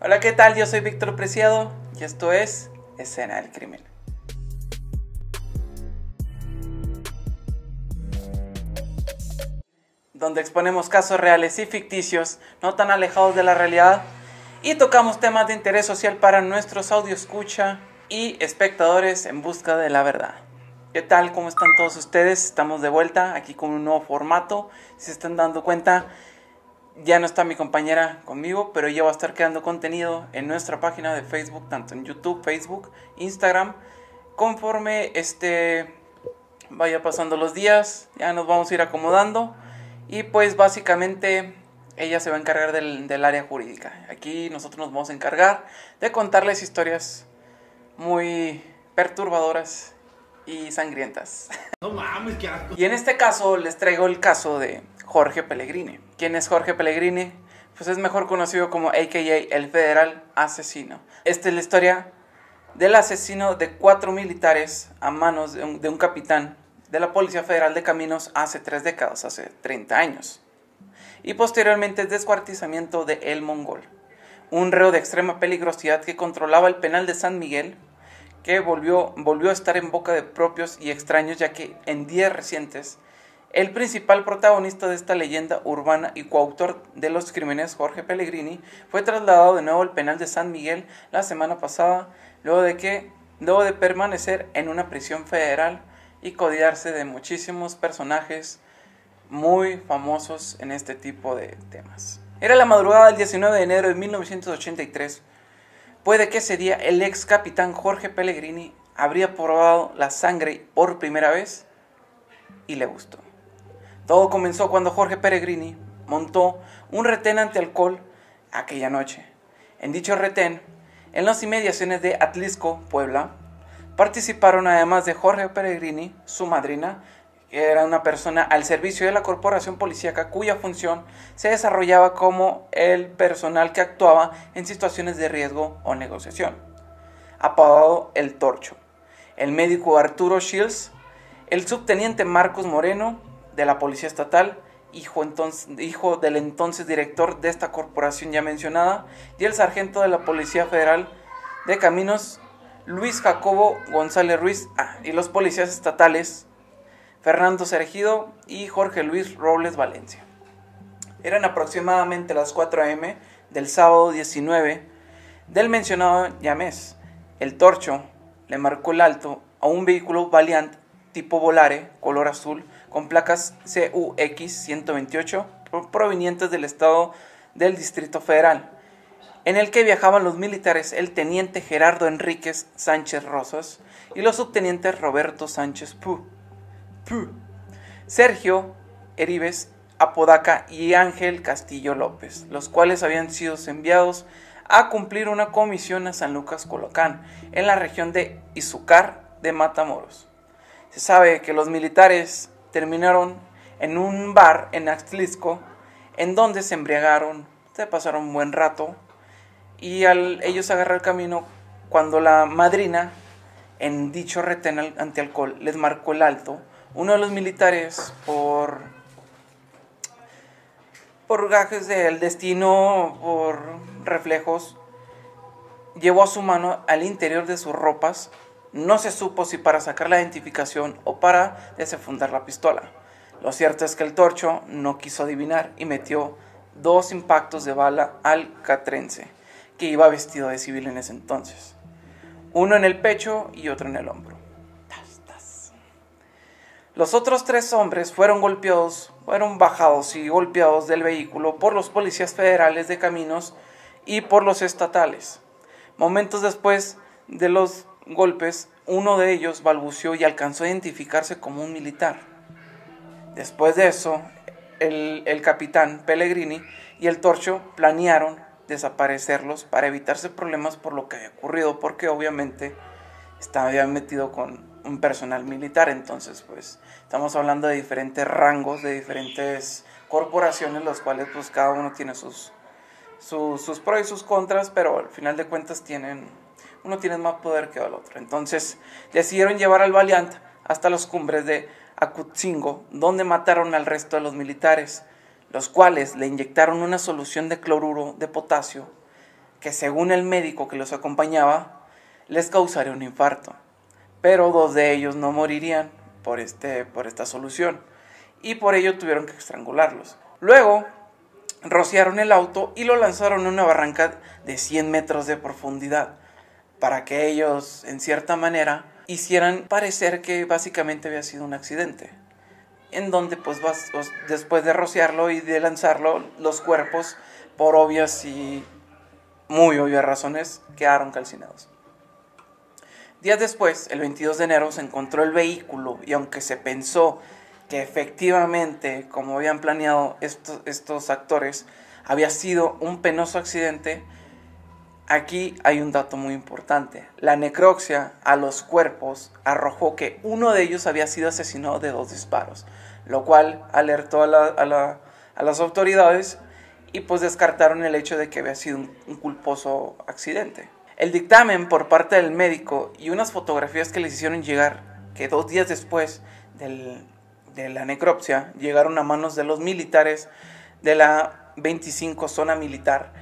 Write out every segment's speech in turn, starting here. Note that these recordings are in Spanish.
Hola, ¿qué tal? Yo soy Víctor Preciado y esto es Escena del Crimen. Donde exponemos casos reales y ficticios, no tan alejados de la realidad, y tocamos temas de interés social para nuestros audioscucha y espectadores en busca de la verdad. ¿Qué tal? ¿Cómo están todos ustedes? Estamos de vuelta aquí con un nuevo formato. Si se están dando cuenta, ya no está mi compañera conmigo, pero ella va a estar creando contenido en nuestra página de Facebook, tanto en YouTube, Facebook, Instagram. Conforme vaya pasando los días, ya nos vamos a ir acomodando. Y pues básicamente ella se va a encargar del área jurídica. Aquí nosotros nos vamos a encargar de contarles historias muy perturbadoras y sangrientas. No mames, qué asco. Y en este caso les traigo el caso de Jorge Pellegrini. ¿Quién es Jorge Pellegrini? Pues es mejor conocido como a.k.a. el Federal Asesino. Esta es la historia del asesino de 4 militares a manos de un capitán de la Policía Federal de Caminos hace 3 décadas, hace 30 años. Y posteriormente el descuartizamiento de El Mongol, un reo de extrema peligrosidad que controlaba el penal de San Miguel, que volvió a estar en boca de propios y extraños, ya que en días recientes el principal protagonista de esta leyenda urbana y coautor de los crímenes, Jorge Pellegrini, fue trasladado de nuevo al penal de San Miguel la semana pasada, luego de permanecer en una prisión federal y codiarse de muchísimos personajes muy famosos en este tipo de temas. Era la madrugada del 19 de enero de 1983. Puede que ese día el ex capitán Jorge Pellegrini habría probado la sangre por primera vez y le gustó. Todo comenzó cuando Jorge Pellegrini montó un retén antialcohol aquella noche. En dicho retén, en las inmediaciones de Atlisco, Puebla, participaron además de Jorge Pellegrini, su madrina, que era una persona al servicio de la corporación policíaca cuya función se desarrollaba como el personal que actuaba en situaciones de riesgo o negociación, apodado El Torcho, el médico Arturo Shields, el subteniente Marcos Moreno de la Policía Estatal, hijo del entonces director de esta corporación ya mencionada, y el sargento de la Policía Federal de Caminos, Luis Jacobo González Ruiz, y los policías estatales Fernando Cerejido y Jorge Luis Robles Valencia. Eran aproximadamente las 4 a.m. del sábado 19 del mencionado mes. El Torcho le marcó el alto a un vehículo Valiant tipo Volare, color azul, con placas CUX 128 provenientes del estado del Distrito Federal, en el que viajaban los militares el teniente Gerardo Enríquez Sánchez Rosas y los subtenientes Roberto Sánchez Pu, Sergio Eribes Apodaca y Ángel Castillo López, los cuales habían sido enviados a cumplir una comisión a San Lucas Colocán, en la región de Izúcar de Matamoros. Se sabe que los militares terminaron en un bar en Atlisco, en donde se embriagaron, se pasaron un buen rato, y al ellos agarrar el camino, cuando la madrina en dicho retén antialcohol les marcó el alto, uno de los militares, por gajes del destino, por reflejos, llevó a su mano al interior de sus ropas. No se supo si para sacar la identificación o para desenfundar la pistola. Lo cierto es que el Torcho no quiso adivinar y metió 2 impactos de bala al catrense, que iba vestido de civil en ese entonces. Uno en el pecho y otro en el hombro. Los otros 3 hombres fueron bajados y golpeados del vehículo por los policías federales de Caminos y por los estatales. Momentos después de los golpes, uno de ellos balbuceó y alcanzó a identificarse como un militar. Después de eso, el capitán Pellegrini y el Torcho planearon desaparecerlos para evitarse problemas por lo que había ocurrido, porque obviamente estaba metido con un personal militar. Entonces pues estamos hablando de diferentes rangos, de diferentes corporaciones, los cuales pues cada uno tiene sus pros y sus contras, pero al final de cuentas uno tiene más poder que el otro. Entonces decidieron llevar al Valiant hasta las cumbres de Acutzingo, donde mataron al resto de los militares, los cuales le inyectaron una solución de cloruro de potasio que según el médico que los acompañaba, les causaría un infarto. Pero 2 de ellos no morirían por esta solución, y por ello tuvieron que estrangularlos. Luego, rociaron el auto y lo lanzaron a una barranca de 100 metros de profundidad, para que ellos, en cierta manera, hicieran parecer que básicamente había sido un accidente. En donde, pues, después de rociarlo y de lanzarlo, los cuerpos, por obvias y muy obvias razones, quedaron calcinados. Días después, el 22 de enero, se encontró el vehículo, y aunque se pensó que efectivamente, como habían planeado estos actores, había sido un penoso accidente, aquí hay un dato muy importante. La necropsia a los cuerpos arrojó que uno de ellos había sido asesinado de 2 disparos, lo cual alertó a las autoridades, y pues descartaron el hecho de que había sido un culposo accidente. El dictamen por parte del médico y unas fotografías que les hicieron llegar, que 2 días después de la necropsia llegaron a manos de los militares de la 25 zona militar,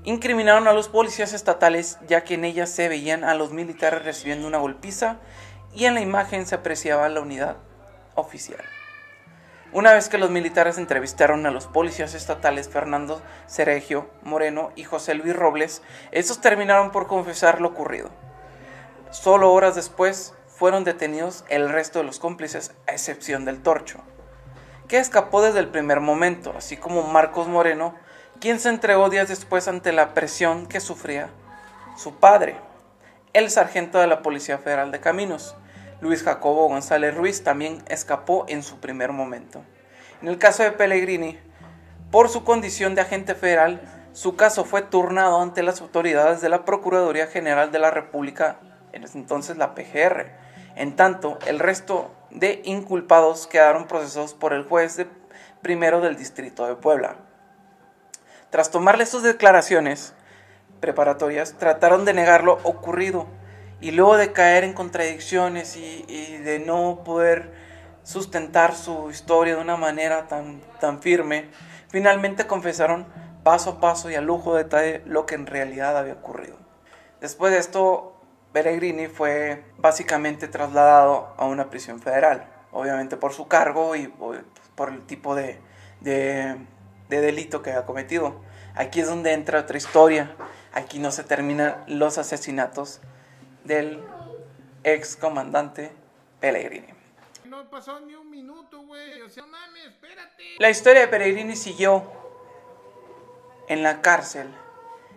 incriminaron a los policías estatales, ya que en ellas se veían a los militares recibiendo una golpiza, y en la imagen se apreciaba la unidad oficial. Una vez que los militares entrevistaron a los policías estatales Fernando Ceregio Moreno y José Luis Robles, estos terminaron por confesar lo ocurrido. Solo horas después fueron detenidos el resto de los cómplices, a excepción del Torcho, que escapó desde el primer momento, así como Marcos Moreno, quien se entregó días después ante la presión que sufría su padre, el sargento de la Policía Federal de Caminos. Luis Jacobo González Ruiz también escapó en su primer momento. En el caso de Pellegrini, por su condición de agente federal, su caso fue turnado ante las autoridades de la Procuraduría General de la República, en ese entonces la PGR. En tanto, el resto de inculpados quedaron procesados por el juez primero del Distrito de Puebla. Tras tomarle sus declaraciones preparatorias, trataron de negar lo ocurrido, y luego de caer en contradicciones y de no poder sustentar su historia de una manera tan firme, finalmente confesaron paso a paso y a lujo de detalle lo que en realidad había ocurrido. Después de esto, Pellegrini fue básicamente trasladado a una prisión federal, obviamente por su cargo y por el tipo de delito que había cometido. Aquí es donde entra otra historia. Aquí no se terminan los asesinatos del ex comandante Pellegrini. No pasó ni un minuto, güey. O sea, no mames, espérate. La historia de Pellegrini siguió en la cárcel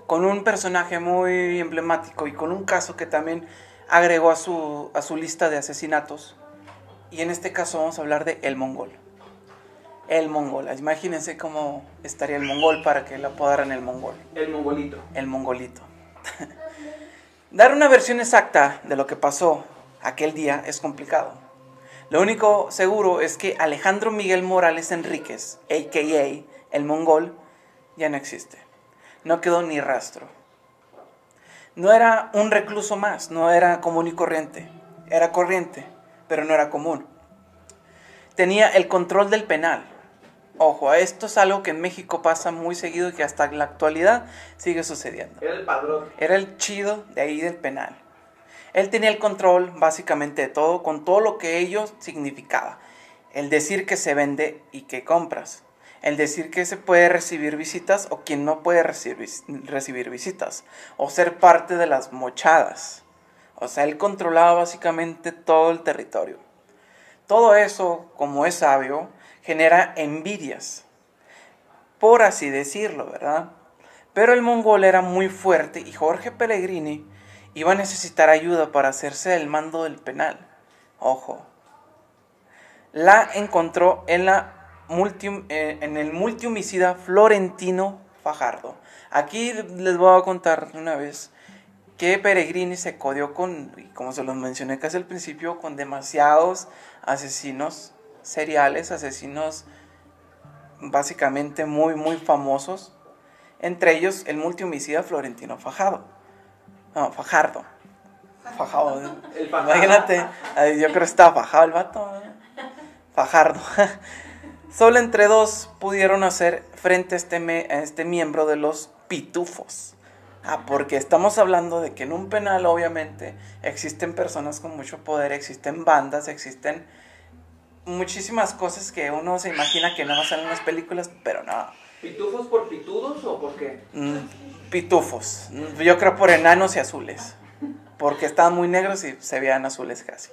con un personaje muy emblemático y con un caso que también agregó a su lista de asesinatos. Y en este caso vamos a hablar de El Mongol. El Mongol. Imagínense cómo estaría el Mongol para que lo apodaran el Mongol. El mongolito. El Mongolito. Dar una versión exacta de lo que pasó aquel día es complicado. Lo único seguro es que Alejandro Miguel Morales Enríquez, a.k.a. el Mongol, ya no existe. No quedó ni rastro. No era un recluso más, no era común y corriente. Era corriente, pero no era común. Tenía el control del penal. Ojo, esto es algo que en México pasa muy seguido y que hasta la actualidad sigue sucediendo. Era el padrón. Era el chido de ahí del penal. Él tenía el control básicamente de todo, con todo lo que ello significaba. El decir que se vende y que compras. El decir que se puede recibir visitas o quien no puede recibir visitas. O ser parte de las mochadas. O sea, él controlaba básicamente todo el territorio. Todo eso, como es sabio, genera envidias, por así decirlo, ¿verdad? Pero el Mongol era muy fuerte y Jorge Pellegrini iba a necesitar ayuda para hacerse del mando del penal. Ojo. La encontró en el multihomicida Florentino Fajardo. Aquí les voy a contar una vez que Pellegrini se codió con, como se los mencioné casi al principio, con demasiados asesinos seriales, asesinos básicamente muy muy famosos, entre ellos el multihomicida Florentino Fajardo. Imagínate, yo creo que estaba fajado el vato, Fajardo. Solo entre dos pudieron hacer frente a este miembro de los pitufos. Porque estamos hablando de que en un penal, obviamente, existen personas con mucho poder, existen bandas, existen muchísimas cosas que uno se imagina que no salen en las películas, pero no. ¿Pitufos por pitudos o por qué? Pitufos. Yo creo por enanos y azules. Porque estaban muy negros y se veían azules casi.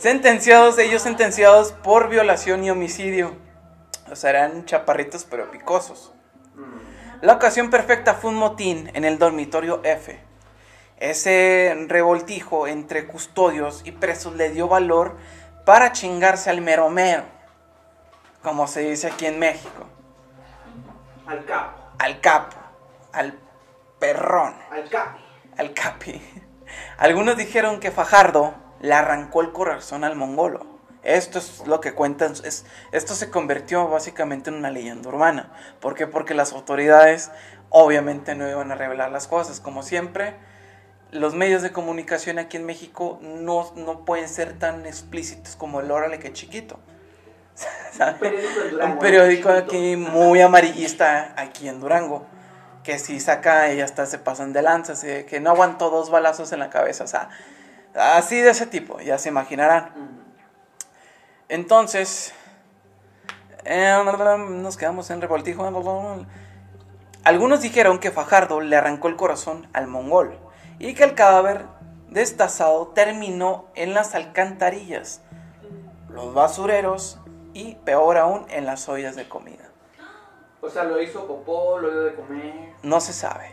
Ellos sentenciados por violación y homicidio. O sea, eran chaparritos pero picosos. La ocasión perfecta fue un motín en el dormitorio F. Ese revoltijo entre custodios y presos le dio valor para chingarse al mero mero, como se dice aquí en México. Al capo. Al capo, al perrón, al capi. Algunos dijeron que Fajardo le arrancó el corazón al mongolo. Esto es lo que cuentan, esto se convirtió básicamente en una leyenda urbana. ¿Por qué? Porque las autoridades obviamente no iban a revelar las cosas. Como siempre, los medios de comunicación aquí en México no pueden ser tan explícitos como el Órale que chiquito. Un periódico aquí muy amarillista aquí en Durango, que si saca y hasta se pasan de lanza, así de que no aguantó 2 balazos en la cabeza, o sea, así de ese tipo, ya se imaginarán. Entonces, nos quedamos en revoltijo. Algunos dijeron que Fajardo le arrancó el corazón al mongol y que el cadáver destazado terminó en las alcantarillas, los basureros y, peor aún, en las ollas de comida. O sea, lo hizo popó, lo dio de comer. No se sabe.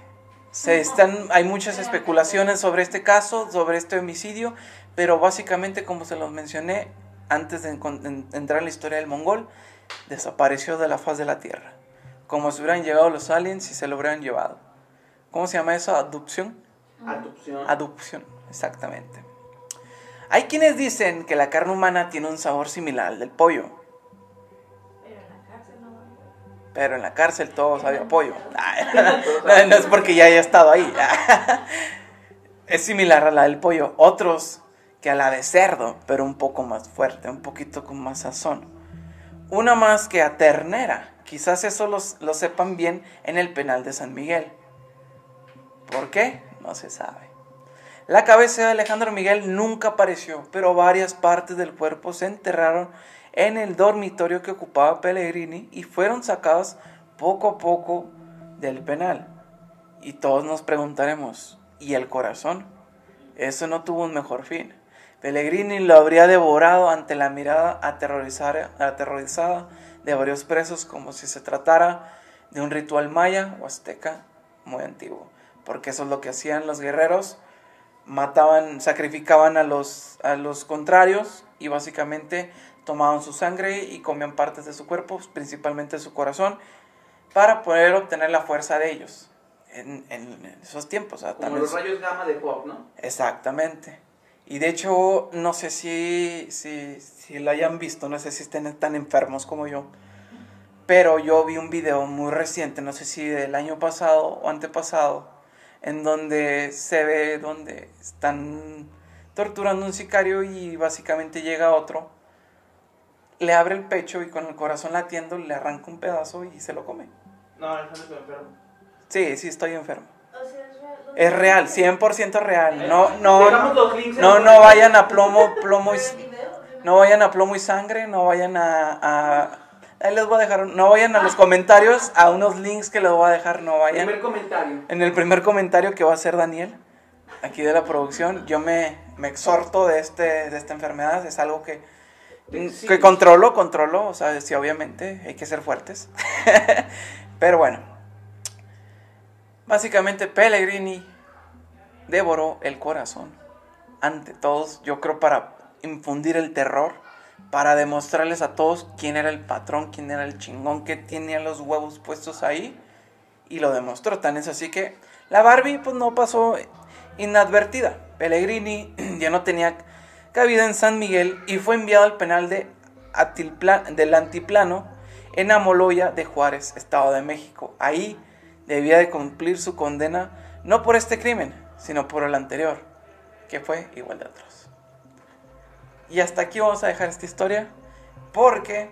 Hay muchas especulaciones sobre este caso, sobre este homicidio, pero básicamente, como se los mencioné antes de entrar en la historia del mongol, desapareció de la faz de la tierra. Como si hubieran llegado los aliens y se lo hubieran llevado. ¿Cómo se llama eso? ¿Adopción? Adopción, exactamente. Hay quienes dicen que la carne humana tiene un sabor similar al del pollo. Pero en la cárcel todo sabe a pollo. No es porque ya haya estado ahí. Es similar a la del pollo. Otros que a la de cerdo, pero un poco más fuerte, un poquito con más sazón. Una más que a ternera. Quizás eso lo sepan bien en el penal de San Miguel. ¿Por qué? No se sabe. La cabeza de Alejandro Miguel nunca apareció, pero varias partes del cuerpo se enterraron en el dormitorio que ocupaba Pellegrini y fueron sacadas poco a poco del penal. Y todos nos preguntaremos, ¿y el corazón? Eso no tuvo un mejor fin. Pellegrini lo habría devorado ante la mirada aterrorizada de varios presos, como si se tratara de un ritual maya o azteca muy antiguo. Porque eso es lo que hacían los guerreros. Mataban, sacrificaban a los contrarios y básicamente tomaban su sangre y comían partes de su cuerpo, principalmente su corazón, para poder obtener la fuerza de ellos en esos tiempos. Como los rayos gamma de Pop, ¿no? Exactamente. Y de hecho, no sé si lo hayan visto, no sé si estén tan enfermos como yo, pero yo vi un video muy reciente, no sé si del año pasado o antepasado, en donde se ve donde están torturando a un sicario y básicamente llega otro, le abre el pecho y con el corazón latiendo le arranca un pedazo y se lo come. No, Alejandro está enfermo. Sí, estoy enfermo. O sea, Es real, 100% real. No vayan a plomo y sangre, no vayan ahí les voy a dejar, no vayan a los comentarios, a unos links que les voy a dejar, no vayan. En el primer comentario que va a hacer Daniel, aquí de la producción, yo me exhorto de esta enfermedad, es algo que controlo, o sea, sí, obviamente, hay que ser fuertes. Pero bueno, básicamente Pellegrini devoró el corazón, ante todos, yo creo para infundir el terror, para demostrarles a todos quién era el patrón, quién era el chingón, que tenía los huevos puestos ahí, y lo demostró. Tan es así que la Barbie pues no pasó inadvertida. Pellegrini ya no tenía cabida en San Miguel y fue enviado al penal del Altiplano en Amoloya de Juárez, Estado de México. Ahí debía de cumplir su condena, no por este crimen, sino por el anterior, que fue igual de atroz. Y hasta aquí vamos a dejar esta historia, porque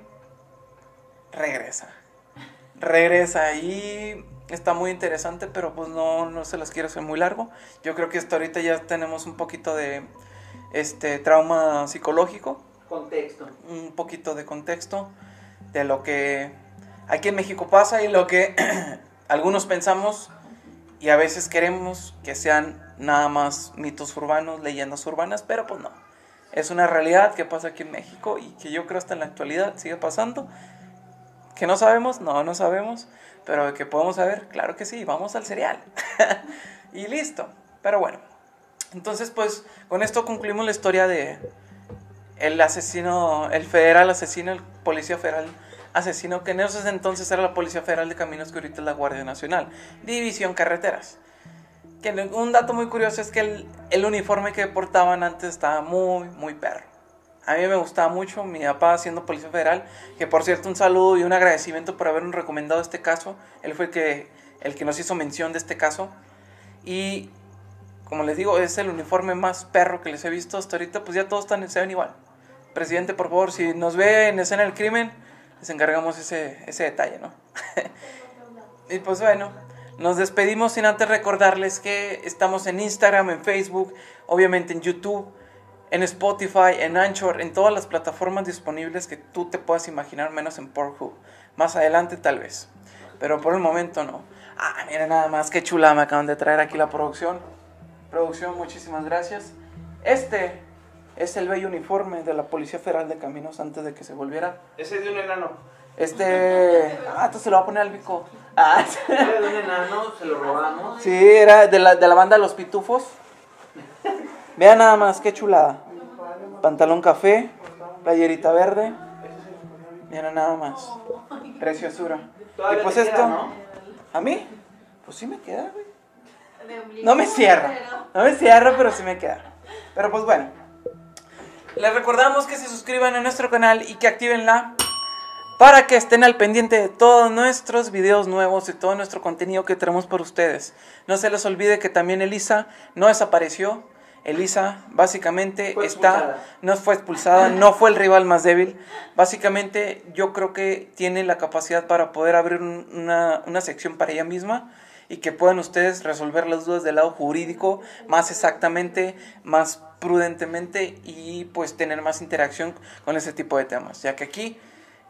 regresa. regresa y está muy interesante, pero pues no se las quiero hacer muy largo. Yo creo que hasta ahorita ya tenemos un poquito de trauma psicológico. Contexto. Un poquito de contexto de lo que aquí en México pasa y lo que algunos pensamos y a veces queremos que sean nada más mitos urbanos, leyendas urbanas, pero pues no. Es una realidad que pasa aquí en México y que yo creo hasta en la actualidad sigue pasando. ¿Que no sabemos? No sabemos. Pero que podemos saber, claro que sí, vamos al cereal. Y listo. Pero bueno, entonces pues con esto concluimos la historia de el asesino, el federal asesino, el policía federal asesino, que en esos entonces era la Policía Federal de Caminos, que ahorita es la Guardia Nacional, División Carreteras. Que un dato muy curioso es que el uniforme que portaban antes estaba muy perro. A mí me gustaba mucho, mi papá siendo policía federal, que por cierto un saludo y un agradecimiento por habernos recomendado este caso. Él fue el que nos hizo mención de este caso. Y como les digo, es el uniforme más perro que les he visto hasta ahorita, pues ya todos se ven igual. Presidente, por favor, si nos ve en escena del crimen, les encargamos ese detalle, ¿no? Y pues bueno, nos despedimos sin antes recordarles que estamos en Instagram, en Facebook, obviamente en YouTube, en Spotify, en Anchor, en todas las plataformas disponibles que tú te puedas imaginar, menos en Pornhub. Más adelante tal vez, pero por el momento no. Mira nada más, qué chula me acaban de traer aquí la producción. Producción, muchísimas gracias. Este es el bello uniforme de la Policía Federal de Caminos antes de que se volviera. Ese es de un enano. Esto se lo va a poner al Vico. Era de un enano, se lo robamos. Sí, era de la banda Los Pitufos. Vean nada más, qué chulada. Pantalón café, playerita verde. Miren nada más. Preciosura. Y pues te queda, esto, ¿no? ¿a mí? Pues sí me queda, güey. No me cierra, pero sí me queda. Pero pues bueno, les recordamos que se suscriban a nuestro canal y que activen para que estén al pendiente de todos nuestros videos nuevos y todo nuestro contenido que tenemos por ustedes. No se les olvide que también Elisa no desapareció. Elisa básicamente no fue expulsada, no fue el rival más débil. Básicamente yo creo que tiene la capacidad para poder abrir una sección para ella misma y que puedan ustedes resolver las dudas del lado jurídico más exactamente, más prudentemente y pues tener más interacción con ese tipo de temas. Ya que aquí,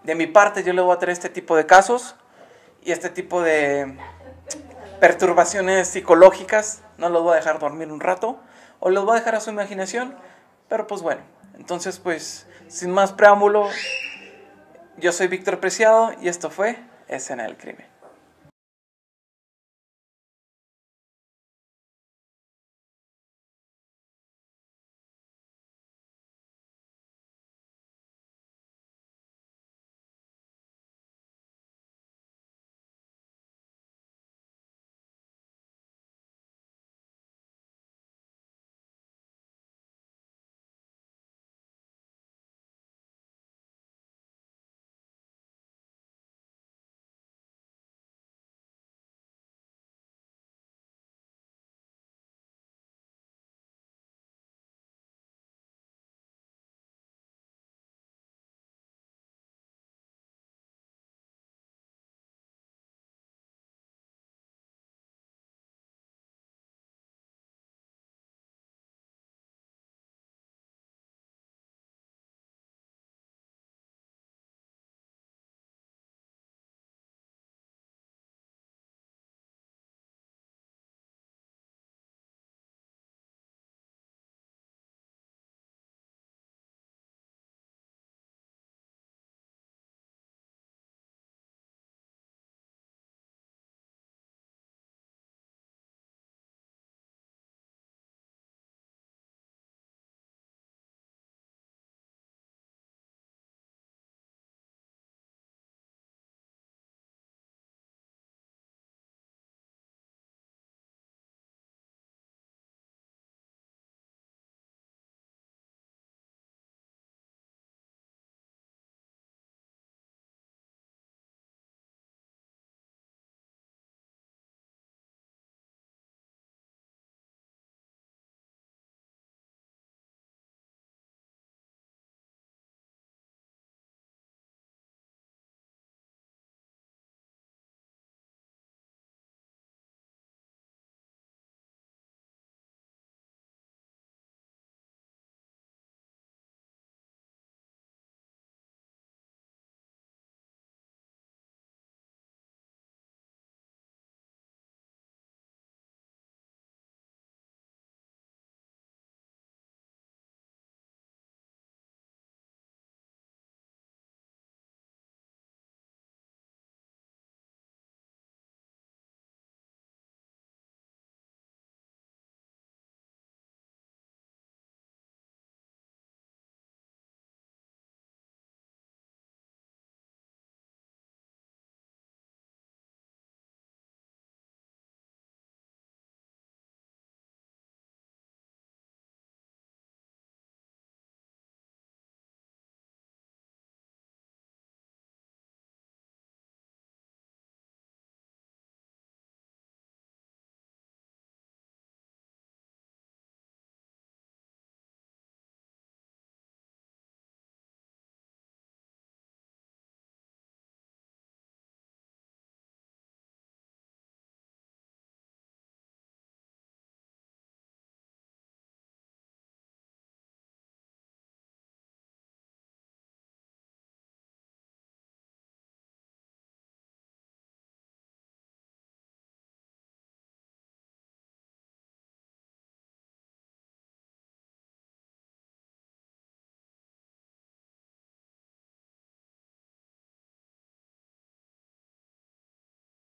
de mi parte, yo le voy a traer este tipo de casos y este tipo de perturbaciones psicológicas. No los voy a dejar dormir un rato o los voy a dejar a su imaginación, pero pues bueno, entonces pues sin más preámbulo, yo soy Víctor Preciado y esto fue Escena del Crimen.